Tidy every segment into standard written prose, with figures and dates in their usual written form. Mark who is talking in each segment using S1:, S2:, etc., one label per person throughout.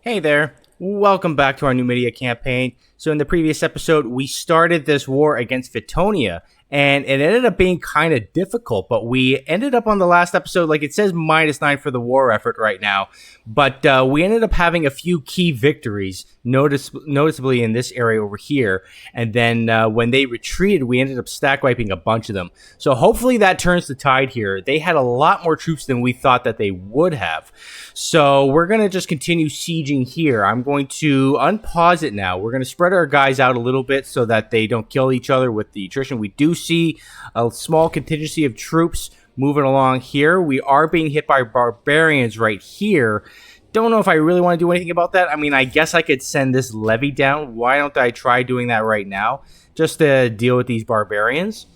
S1: Hey there, welcome back to our Numidia campaign. So in the previous episode, we started this war against Vitonia, and it ended up being kind of difficult, but we ended up on the last episode, like it says -9 for the war effort right now, but we ended up having a few key victories, noticeably in this area over here, and then when they retreated, we ended up stack wiping a bunch of them. So hopefully that turns the tide here. They had a lot more troops than we thought that they would have. So we're going to just continue sieging here. I'm going to unpause it now. We're going to spread our guys out a little bit so that they don't kill each other with the attrition. We do see a small contingency of troops moving along here. We are being hit by barbarians right here. Don't know if I really want to do anything about that. I mean, I guess I could send this levy down. Why don't I try doing that right now? Just to deal with these barbarians.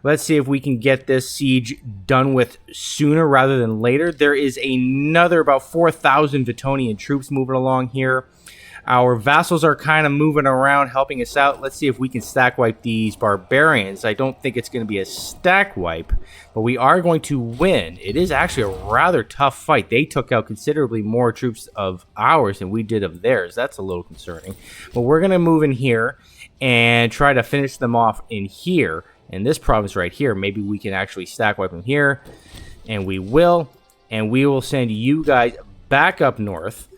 S1: Let's see if we can get this siege done with sooner rather than later. There is another about 4,000 Vitonian troops moving along here. Our vassals are kind of moving around, helping us out. Let's see if we can stack wipe these barbarians. I don't think it's going to be a stack wipe, but we are going to win. It is actually a rather tough fight. They took out considerably more troops of ours than we did of theirs. That's a little concerning. But we're going to move in here and try to finish them off in here. In this province right here, maybe we can actually stack wipe them here. And we will. And we will send you guys back up north.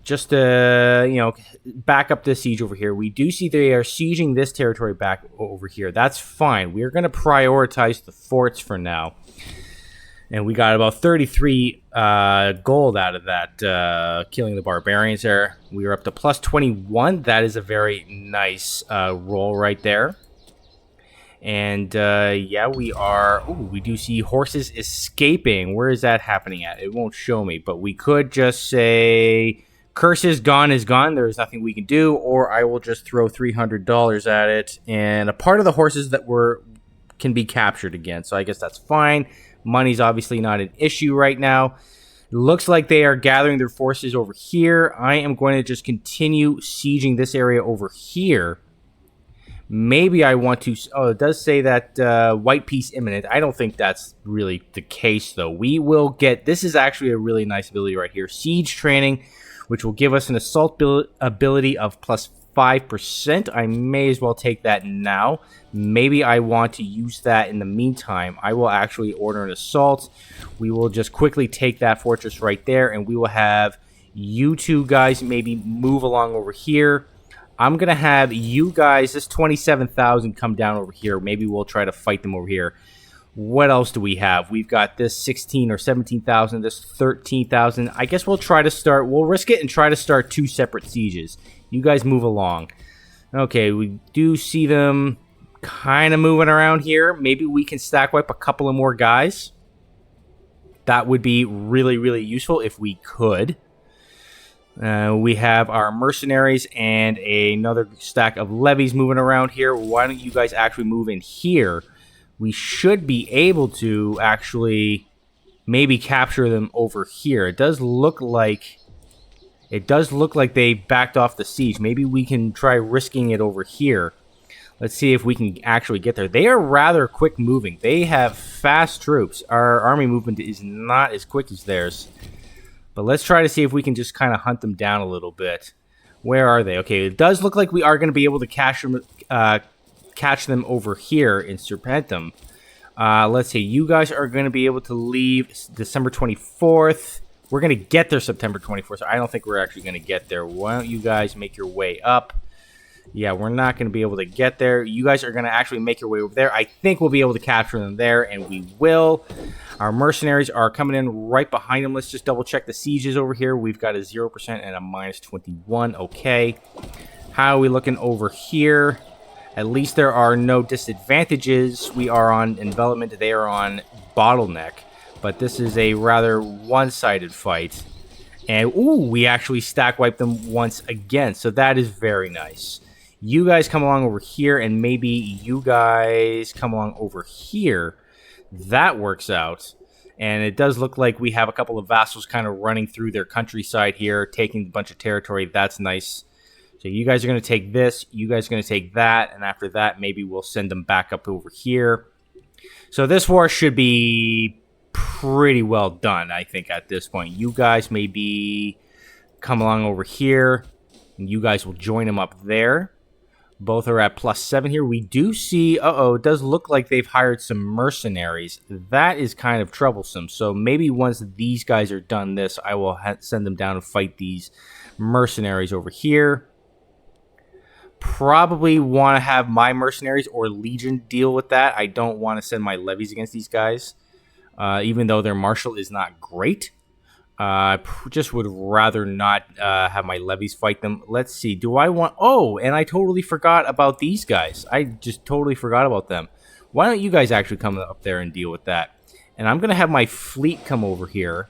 S1: Just to, back up this siege over here. We do see they are sieging this territory back over here. That's fine. We're going to prioritize the forts for now. And we got about 33 gold out of that, killing the barbarians there. We are up to plus 21. That is a very nice roll right there. And, yeah, we are... Ooh, we do see horses escaping. Where is that happening at? It won't show me. But we could just say... Curse is gone is gone. There is nothing we can do. Or I will just throw $300 at it. And a part of the horses that can be captured again. So I guess that's fine. Money's obviously not an issue right now. Looks like they are gathering their forces over here. I am going to just continue sieging this area over here. Maybe I want to... Oh, it does say that white peace imminent. I don't think that's really the case, though. We will get... This is actually a really nice ability right here. Siege training, which will give us an assault ability of plus 5%. I may as well take that now. Maybe I want to use that in the meantime. I will actually order an assault. We will just quickly take that fortress right there, and we will have you two guys maybe move along over here. I'm going to have you guys, this 27,000, come down over here. Maybe we'll try to fight them over here. What else do we have? We've got this 16 or 17,000, this 13,000. I guess we'll try to start, we'll risk it and try to start 2 separate sieges. You guys move along. Okay, we do see them kind of moving around here. Maybe we can stack wipe a couple of more guys. That would be really, really useful if we could. We have our mercenaries and another stack of levies moving around here. Why don't you guys actually move in here? We should be able to actually maybe capture them over here. It does look like they backed off the siege. Maybe we can try risking it over here. Let's see if we can actually get there. They are rather quick moving. They have fast troops. Our army movement is not as quick as theirs. But let's try to see if we can just kind of hunt them down a little bit. Where are they? Okay, it does look like we are going to be able to catch them over here in Serpentum. Let's see. You guys are going to be able to leave December 24th. We're going to get there September 24th, so I don't think we're actually going to get there. Why don't you guys make your way up? Yeah, we're not going to be able to get there. You guys are going to actually make your way over there. I think we'll be able to capture them there, and we will. Our mercenaries are coming in right behind them. Let's just double check the sieges over here. We've got a 0% and a -21. Okay. How are we looking over here? At least there are no disadvantages. We are on envelopment. They are on bottleneck. But this is a rather one-sided fight. And, ooh, we actually stack wiped them once again. So that is very nice. You guys come along over here, and maybe you guys come along over here. That works out. And it does look like we have a couple of vassals kind of running through their countryside here, taking a bunch of territory. That's nice. So you guys are going to take this. You guys are going to take that. And after that, maybe we'll send them back up over here. So this war should be pretty well done, I think, at this point. You guys may be come along over here, and you guys will join them up there. Both are at +7 here. We do see, it does look like they've hired some mercenaries. That is kind of troublesome. So maybe once these guys are done this, I will send them down and fight these mercenaries over here. Probably want to have my mercenaries or legion deal with that. I don't want to send my levies against these guys, even though their marshal is not great. Just would rather not have my levies fight them. Let's see. Do I want... Oh, and I totally forgot about these guys. I just totally forgot about them. Why don't you guys actually come up there and deal with that? And I'm going to have my fleet come over here,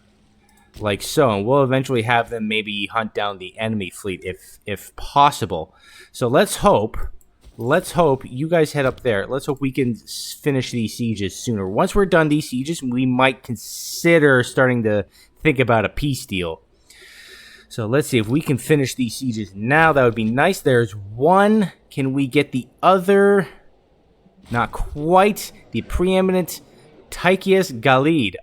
S1: like so. And we'll eventually have them maybe hunt down the enemy fleet if possible. So let's hope you guys head up there. Let's hope we can finish these sieges sooner. Once we're done these sieges, we might consider starting to think about a peace deal. So let's see if we can finish these sieges now. That would be nice. There's one. Can we get the other? Not quite. The preeminent Tychius Galid.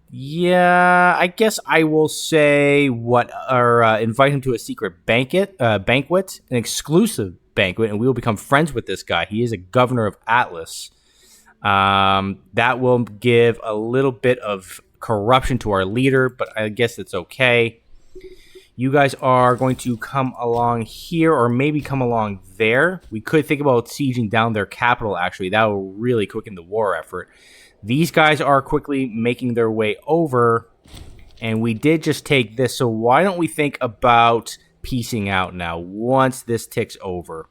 S1: Yeah, I guess I will say invite him to a secret banquet, an exclusive banquet, and we will become friends with this guy. He is a governor of Atlas. That will give a little bit of corruption to our leader, but I guess it's okay. You guys are going to come along here, or maybe come along there. We could think about sieging down their capital, actually. That will really quicken the war effort. These guys are quickly making their way over, and we did just take this, so why don't we think about piecing out now once this ticks over.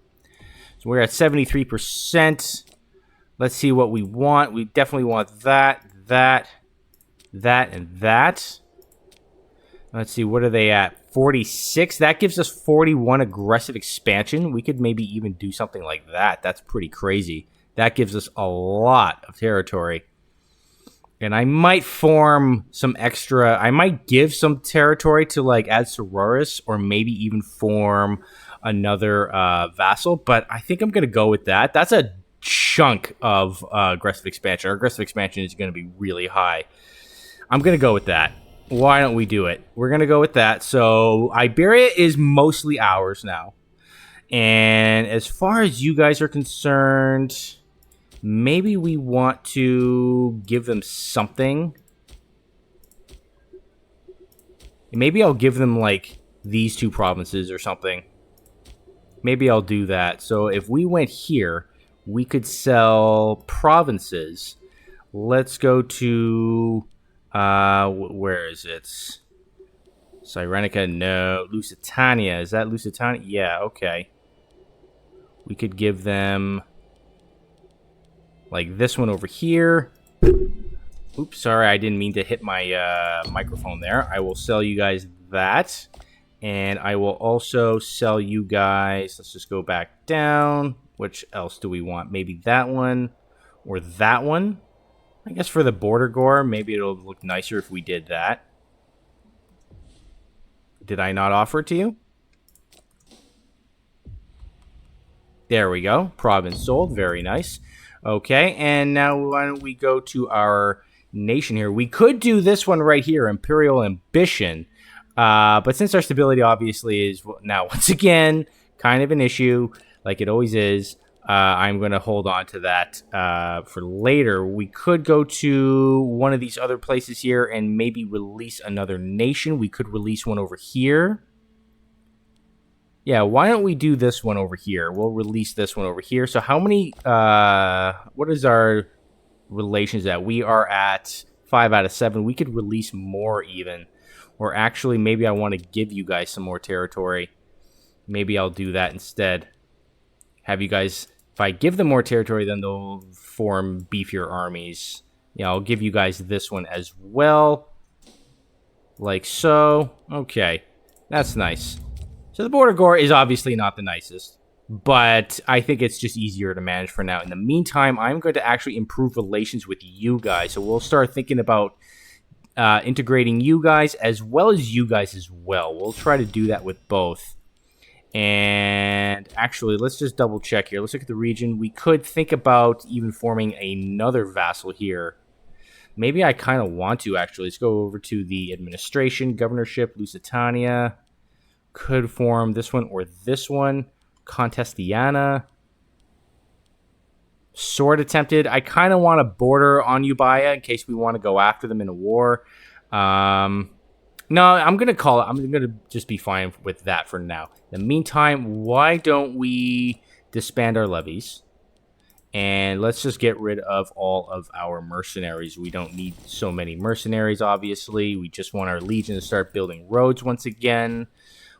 S1: So we're at 73%. Let's see what we want. We definitely want that, and that. Let's see, what are they at? 46. That gives us 41 aggressive expansion. We could maybe even do something like that. That's pretty crazy. That gives us a lot of territory. And I might form some extra... I might give some territory to, like, add Sororis, or maybe even form another vassal. But I think I'm going to go with that. That's a chunk of aggressive expansion. Our aggressive expansion is going to be really high. I'm going to go with that. Why don't we do it? We're going to go with that. So Iberia is mostly ours now. And as far as you guys are concerned, maybe we want to give them something. Maybe I'll give them, like, these two provinces or something. Maybe I'll do that. So if we went here, we could sell provinces. Let's go to... where is it? Cyrenica, no. Lusitania, is that Lusitania? Yeah, okay. We could give them, like, this one over here. Oops, sorry, I didn't mean to hit my microphone there. I will sell you guys that. And I will also sell you guys, let's just go back down. Which else do we want? Maybe that one or that one. I guess for the border gore, maybe it'll look nicer if we did that. Did I not offer it to you? There we go. Province sold. Very nice. Okay, and now why don't we go to our nation here? We could do this one right here, Imperial Ambition. But since our stability obviously is now, once again, kind of an issue, like it always is, I'm going to hold on to that for later. We could go to one of these other places here and maybe release another nation. We could release one over here. Yeah, why don't we do this one over here? We'll release this one over here. So how many, what is our relations at? We are at 5 out of 7. We could release more even. Or actually, maybe I want to give you guys some more territory. Maybe I'll do that instead. Have you guys... If I give them more territory, then they'll form beefier armies. Yeah, I'll give you guys this one as well. Like so. Okay. That's nice. So the border gore is obviously not the nicest. But I think it's just easier to manage for now. In the meantime, I'm going to actually improve relations with you guys. So we'll start thinking about integrating you guys as well as you guys as well. We'll try to do that with both. And actually, let's just double check here. Let's look at the region. We could think about even forming another vassal here. Maybe I kind of want to, actually. Let's go over to the administration, governorship, Lusitania. Could form this one or this one. Contestiana. Sword attempted. I kind of want to border on Ubaya in case we want to go after them in a war. No, I'm going to call it. I'm going to just be fine with that for now. In the meantime, why don't we disband our levies? And let's just get rid of all of our mercenaries. We don't need so many mercenaries, obviously. We just want our legion to start building roads once again.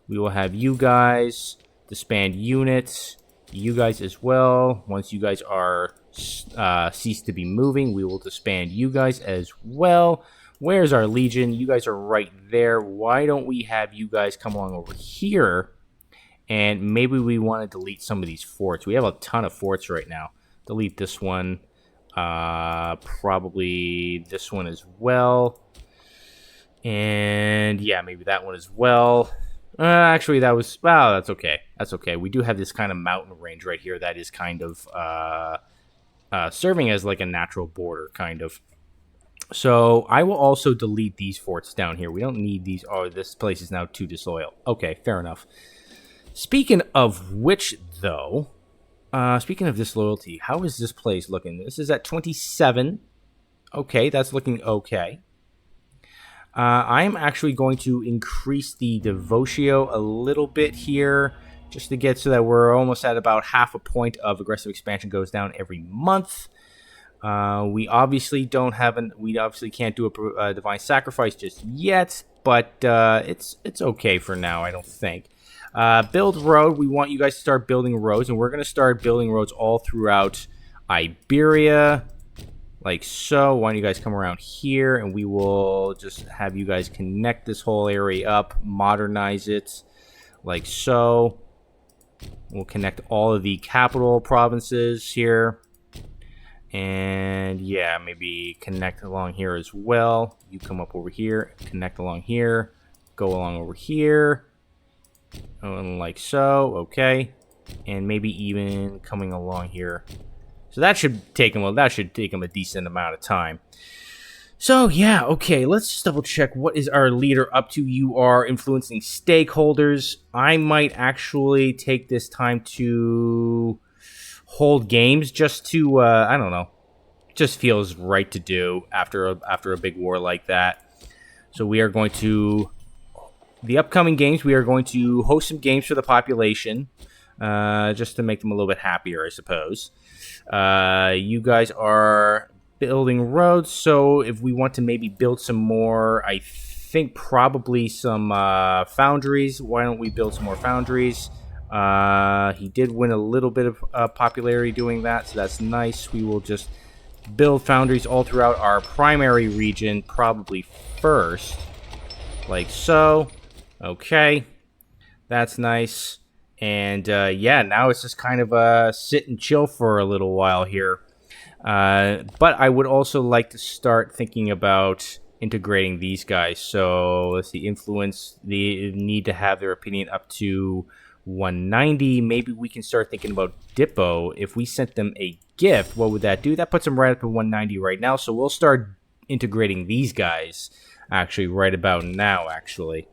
S1: We will have you guys disband units. You guys as well. Once you guys are cease to be moving, we will disband you guys as well. Where's our legion? You guys are right there. Why don't we have you guys come along over here? And maybe we want to delete some of these forts. We have a ton of forts right now. Delete this one. Probably this one as well. And yeah, maybe that one as well. Actually, that was... Well, that's okay. That's okay. We do have this kind of mountain range right here that is kind of serving as like a natural border, kind of. So I will also delete these forts down here. We don't need these. Oh, this place is now too disloyal. Okay, fair enough. Speaking of which, though... speaking of disloyalty, how is this place looking? This is at 27. Okay, that's looking okay. I am actually going to increase the devotio a little bit here, just to get so that we're almost at about half a point of aggressive expansion goes down every month. We obviously don't have we obviously can't do a divine sacrifice just yet, but it's okay for now, I don't think. Build road. We want you guys to start building roads, and we're going to start building roads all throughout Iberia, like so. Why don't you guys come around here, and we will just have you guys connect this whole area up, modernize it, like so. We'll connect all of the capital provinces here, and yeah, maybe connect along here as well. You come up over here, connect along here, go along over here. Like so, okay, and maybe even coming along here. So that should take him. Well, that should take him a decent amount of time. So yeah, okay. Let's just double check. What is our leader up to? You are influencing stakeholders. I might actually take this time to hold games, just to I don't know. Just feels right to do after a big war like that. So we are going to. The upcoming games, we are going to host some games for the population, just to make them a little bit happier, I suppose. You guys are building roads, so if we want to maybe build some more, I think probably some foundries. Why don't we build some more foundries? He did win a little bit of popularity doing that, so that's nice. We will just build foundries all throughout our primary region, probably first, like so. Okay, that's nice. And yeah, now it's just kind of sit and chill for a little while here. But I would also like to start thinking about integrating these guys. So let's see, influence. They need to have their opinion up to 190. Maybe we can start thinking about Dippo. If we sent them a gift, what would that do? That puts them right up to 190 right now. So we'll start integrating these guys actually right about now, actually.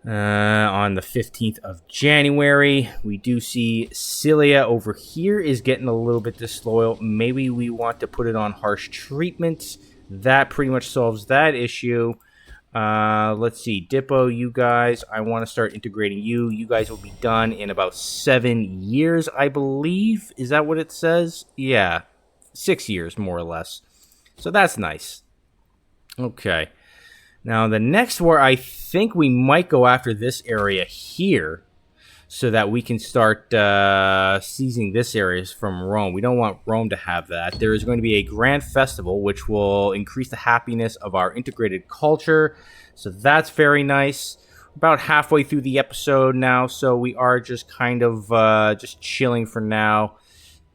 S1: On the 15th of January, we do see Massylia over here is getting a little bit disloyal. Maybe we want to put it on harsh treatment. That pretty much solves that issue. Let's see, Dippo, you guys, I want to start integrating you. You guys will be done in about 7 years, I believe. Is that what it says? Yeah, 6 years, more or less. So that's nice. Okay. Now, the next war, I think we might go after this area here so that we can start seizing this area from Rome. We don't want Rome to have that. There is going to be a grand festival, which will increase the happiness of our integrated culture. So that's very nice. About halfway through the episode now, so we are just kind of just chilling for now.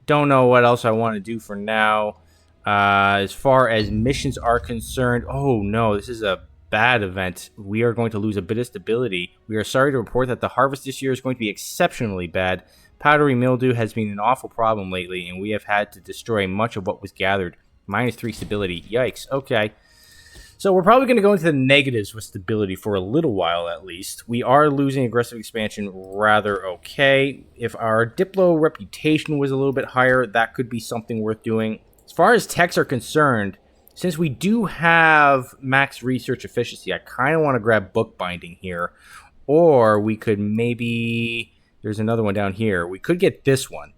S1: Don't know what else I want to do for now. As far as missions are concerned, oh no, this is a bad event. We are going to lose a bit of stability. We are sorry to report that the harvest this year is going to be exceptionally bad. Powdery mildew has been an awful problem lately, and we have had to destroy much of what was gathered. -3 stability. Yikes. Okay. So we're probably going to go into the negatives with stability for a little while at least. We are losing aggressive expansion rather okay. If our Diplo reputation was a little bit higher, that could be something worth doing. As far as techs are concerned, since we do have max research efficiency, I kind of want to grab bookbinding here. Or we could maybe... There's another one down here. We could get this one.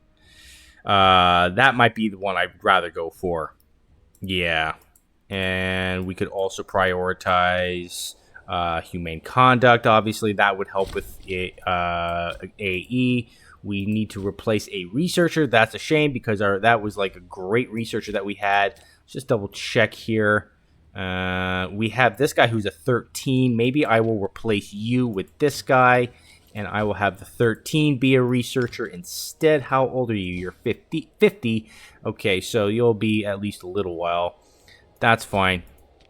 S1: That might be the one I'd rather go for. Yeah. And we could also prioritize humane conduct. Obviously, that would help with AE. We need to replace a researcher. That's a shame because that was like a great researcher that we had. Let's just double check here. We have this guy who's a 13. Maybe I will replace you with this guy. And I will have the 13 be a researcher instead. How old are you? You're 50. Okay, so you'll be at least a little while. That's fine.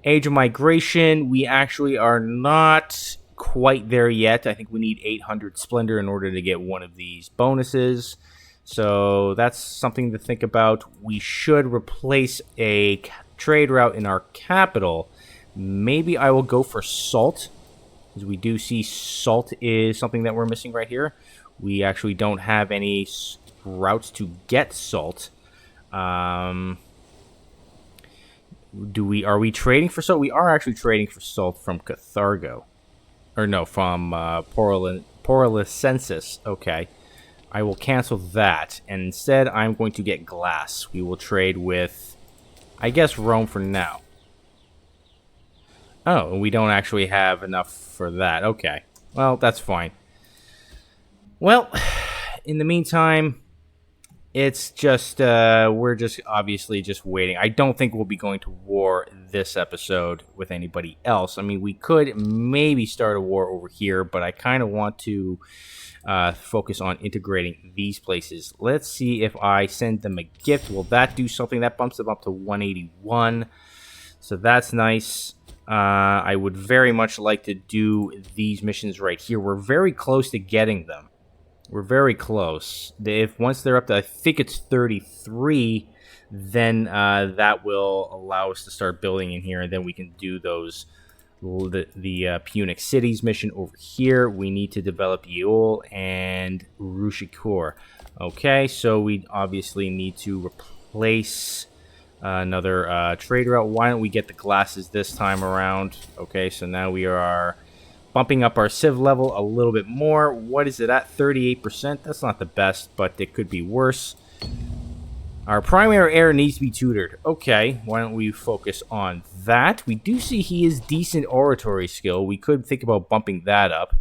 S1: Age of Migration, we actually are not quite there yet. I think we need 800 Splendor in order to get one of these bonuses. So that's something to think about. We should replace a trade route in our capital. Maybe I will go for salt, because we do see salt is something that we're missing right here. We actually don't have any routes to get salt. Are we trading for salt? We are actually trading for salt from Cathargo. Or no, from Porolicensis. Okay. I will cancel that. And instead, I'm going to get glass. We will trade with, I guess, Rome for now. Oh, we don't actually have enough for that. Okay. Well, that's fine. Well, in the meantime... It's just, we're just obviously just waiting. I don't think we'll be going to war this episode with anybody else. I mean, we could maybe start a war over here, but I kind of want to focus on integrating these places. Let's see if I send them a gift. Will that do something? That bumps them up to 181. So that's nice. I would very much like to do these missions right here. We're very close to getting them. We're very close. If once they're up to, I think it's 33, then that will allow us to start building in here, and then we can do those the Punic cities mission over here. We need to develop Yeol and Rushikur. Okay, so we obviously need to replace another trade route. Why don't we get the glasses this time around? Okay, so now we are bumping up our civ level a little bit more. What is it at? 38%. That's not the best, but it could be worse. Our primary heir needs to be tutored. Okay, why don't we focus on that? We do see he is decent oratory skill. We could think about bumping that up.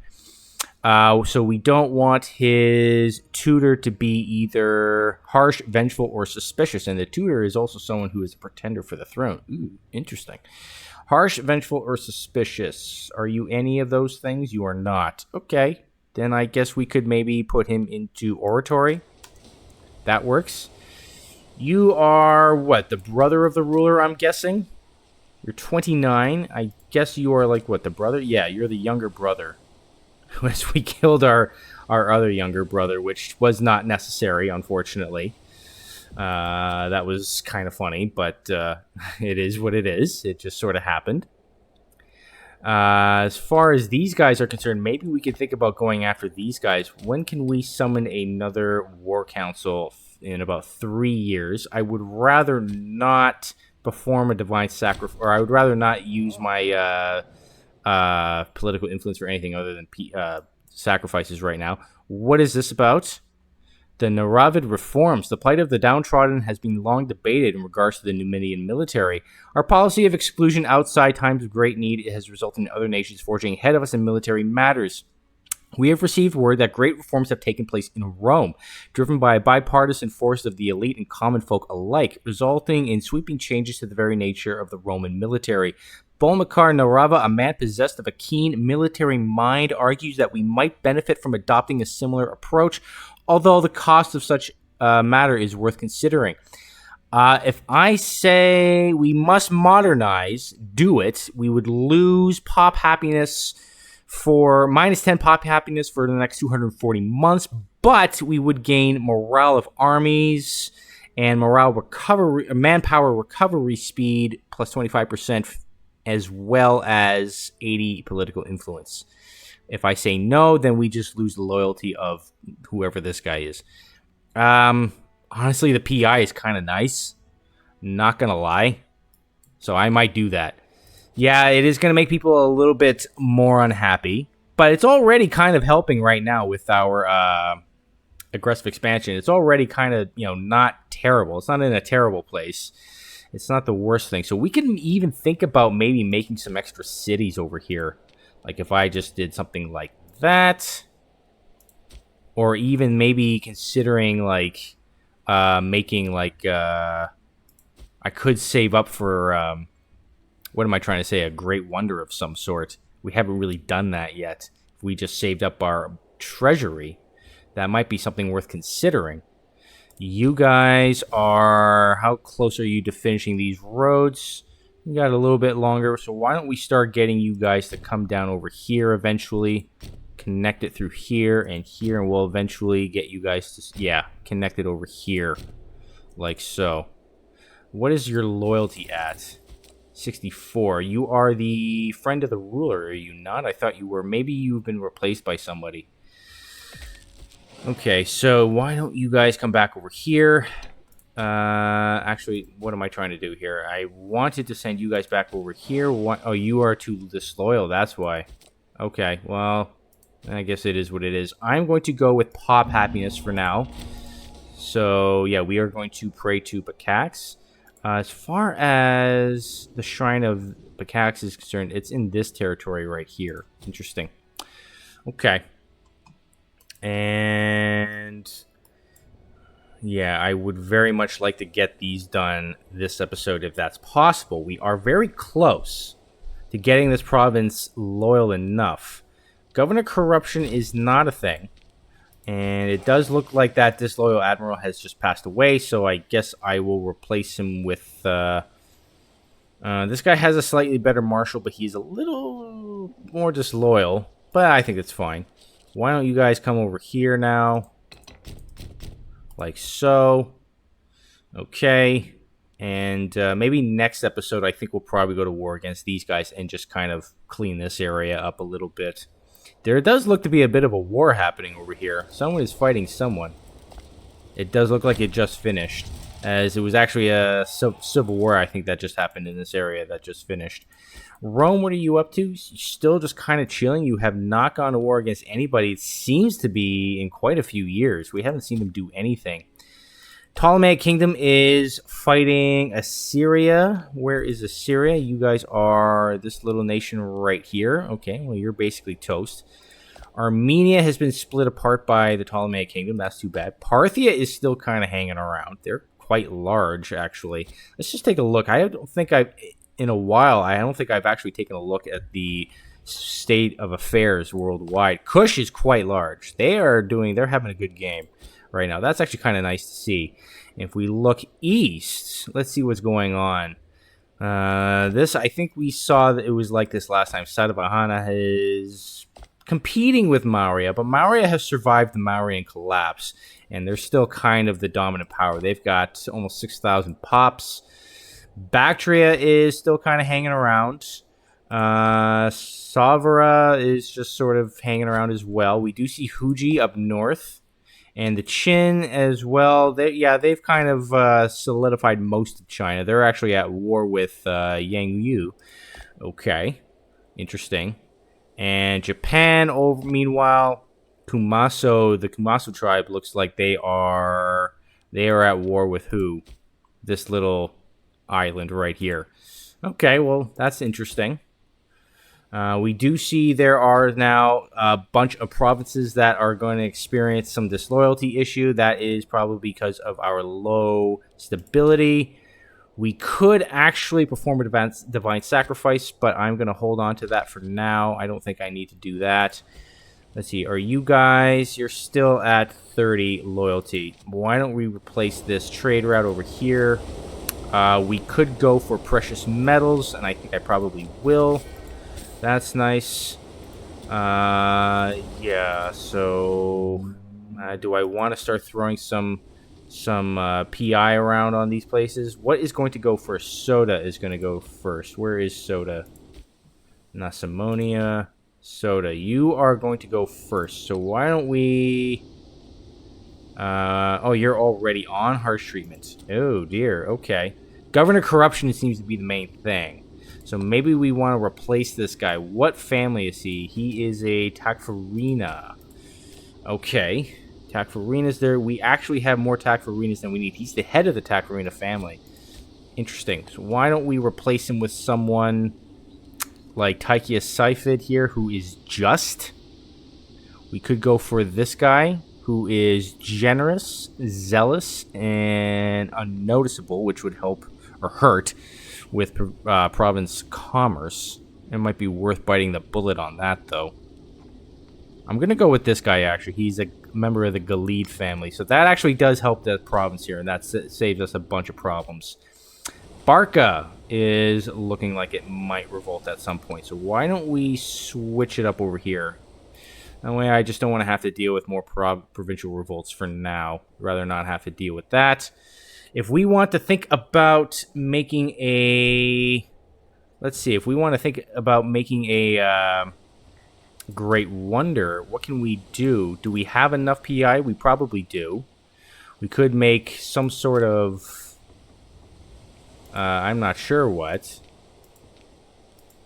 S1: So we don't want his tutor to be either harsh, vengeful, or suspicious. And the tutor is also someone who is a pretender for the throne. Ooh, interesting. Harsh, vengeful, or suspicious. Are you any of those things? You are not. Okay. Then I guess we could maybe put him into oratory. That works. You are, what, the brother of the ruler, I'm guessing? You're 29. I guess you are, like, what, the brother? Yeah, you're the younger brother. As we killed our other younger brother, which was not necessary, unfortunately. That was kind of funny, but it is what it is. It just sort of happened. As far as these guys are concerned, maybe we could think about going after these guys. When can we summon another war council? In about 3 years. I would rather not perform a divine sacrifice, or I would rather not use my political influence for anything other than sacrifices right now. What is this about? The Naravid reforms. The plight of the downtrodden has been long debated in regards to the Numidian military. Our policy of exclusion outside times of great need has resulted in other nations forging ahead of us in military matters. We have received word that great reforms have taken place in Rome, driven by a bipartisan force of the elite and common folk alike, resulting in sweeping changes to the very nature of the Roman military. Bolmakar Narava, a man possessed of a keen military mind, argues that we might benefit from adopting a similar approach, although the cost of such matter is worth considering. If I say we must modernize, do it, we would lose pop happiness for -10 pop happiness for the next 240 months, but we would gain morale of armies and morale recovery, manpower recovery speed plus 25%, as well as 80 political influence. If I say no, then we just lose the loyalty of whoever this guy is. Honestly, the PI is kind of nice. Not gonna lie. So I might do that. Yeah, it is gonna make people a little bit more unhappy, but it's already kind of helping right now with our aggressive expansion. It's already kind of, not terrible. It's not in a terrible place. It's not the worst thing. So we can even think about maybe making some extra cities over here. Like if I just did something like that. Or even maybe considering like making like I could save up for what am I trying to say? A great wonder of some sort. We haven't really done that yet. If we just saved up our treasury, that might be something worth considering. You guys are... How close are you to finishing these roads? You got a little bit longer, so why don't we start getting you guys to come down over here eventually. Connect it through here, and we'll eventually get you guys to... Yeah, connect it over here. Like so. What is your loyalty at? 64. You are the friend of the ruler, are you not? I thought you were. Maybe you've been replaced by somebody. Okay, so why don't you guys come back over here? Actually, what am I trying to do here? I wanted to send you guys back over here. Oh, you are too disloyal, that's why. Okay, well, I guess it is what it is. I'm going to go with Pop Happiness for now. So, yeah, we are going to pray to Bakax. As far as the Shrine of Bakax is concerned, it's in this territory right here. Interesting. Okay. And yeah, I would very much like to get these done this episode if that's possible. We are very close to getting this province loyal enough. Governor corruption is not a thing. And it does look like that disloyal admiral has just passed away, so I guess I will replace him with... this guy has a slightly better marshal, but he's a little more disloyal. But I think it's fine. Why don't you guys come over here now? Like so. Okay. And maybe next episode, I think we'll probably go to war against these guys and just kind of clean this area up a little bit. There does look to be a bit of a war happening over here. Someone is fighting someone. It does look like it just finished. As it was actually a civil war, I think, that just happened in this area that just finished. Rome, what are you up to? Still just kind of chilling? You have not gone to war against anybody. It seems to be in quite a few years. We haven't seen them do anything. Ptolemaic Kingdom is fighting Assyria. Where is Assyria? You guys are this little nation right here. Okay, well, you're basically toast. Armenia has been split apart by the Ptolemaic Kingdom. That's too bad. Parthia is still kind of hanging around. They're quite large, actually. Let's just take a look. I don't think I've... In a while, I don't think I've actually taken a look at the state of affairs worldwide. Kush is quite large. They're having a good game right now. That's actually kind of nice to see. If we look east, let's see what's going on. This, I think we saw that it was like this last time. Satavahana is competing with Maurya, but Maurya has survived the Mauryan collapse, and they're still kind of the dominant power. They've got almost 6,000 pops. Bactria is still kind of hanging around. Savara is just sort of hanging around as well. We do see Huji up north. And the Qin as well. They've kind of solidified most of China. They're actually at war with Yang Yu. Okay. Interesting. And Japan, meanwhile, the Kumaso tribe looks like they are at war with who? This little island right here. Okay, well, that's interesting. We do see there are now a bunch of provinces that are going to experience some disloyalty issue. That is probably because of our low stability. We could actually perform a divine sacrifice, but I'm going to hold on to that for now. I don't think I need to do that. Let's see. Are you guys... You're still at 30 loyalty. Why don't we replace this trade route over here? We could go for precious metals, and I think I probably will. That's nice. Yeah, so... do I want to start throwing some some PI around on these places. What is going to go first? Soda is going to go first. Where is Soda? Nasimonia. Soda, you are going to go first. So why don't we... oh, you're already on harsh treatment. Oh, dear. Okay. Governor corruption seems to be the main thing. So maybe we want to replace this guy. What family is he? He is a Takfarina. Okay. Takfarina's there. We actually have more Takfarinas than we need. He's the head of the Takfarina family. Interesting. So why don't we replace him with someone like Tychius Sifid here, who is just? We could go for this guy, who is generous, zealous, and unnoticeable, which would help or hurt with province commerce. It might be worth biting the bullet on that, though. I'm going to go with this guy, actually. He's a member of the Galid family, so that actually does help the province here, and that saves us a bunch of problems. Barca is looking like it might revolt at some point, so why don't we switch it up over here? That way I just don't want to have to deal with more provincial revolts for now. Rather not have to deal with that. If we want to think about making a... Let's see, if we want to think about making a Great Wonder, what can we do? Do we have enough PI? We probably do. We could make some sort of... I'm not sure what.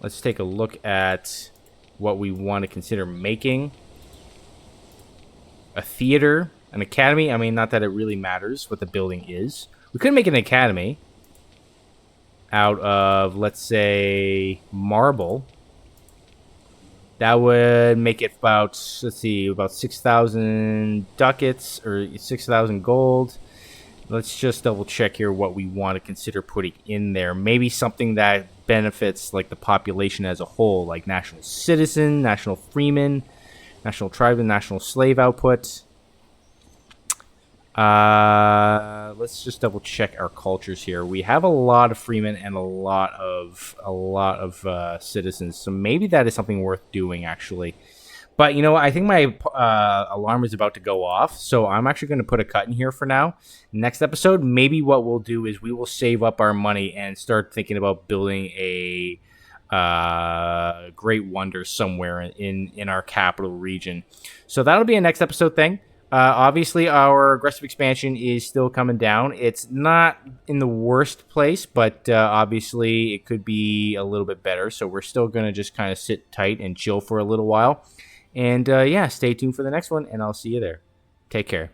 S1: Let's take a look at what we want to consider making. A theater, an academy. I mean, not that it really matters what the building is. We could make an academy out of, let's say, marble. That would make it about, let's see, about 6,000 ducats or 6,000 gold. Let's just double check here what we want to consider putting in there. Maybe something that benefits like the population as a whole, like national citizen, national freeman, national tribe, and national slave output. Let's just double check our cultures here. We have a lot of freemen and a lot of citizens, so maybe that is something worth doing, actually. But you know what? I think my alarm is about to go off, so I'm actually going to put a cut in here for now. Next episode, maybe what we'll do is we will save up our money and start thinking about building a Great Wonder somewhere in our capital region. So that'll be a next episode thing. Obviously, our aggressive expansion is still coming down. It's not in the worst place, but obviously it could be a little bit better. So we're still going to just kind of sit tight and chill for a little while. And yeah, stay tuned for the next one, and I'll see you there. Take care.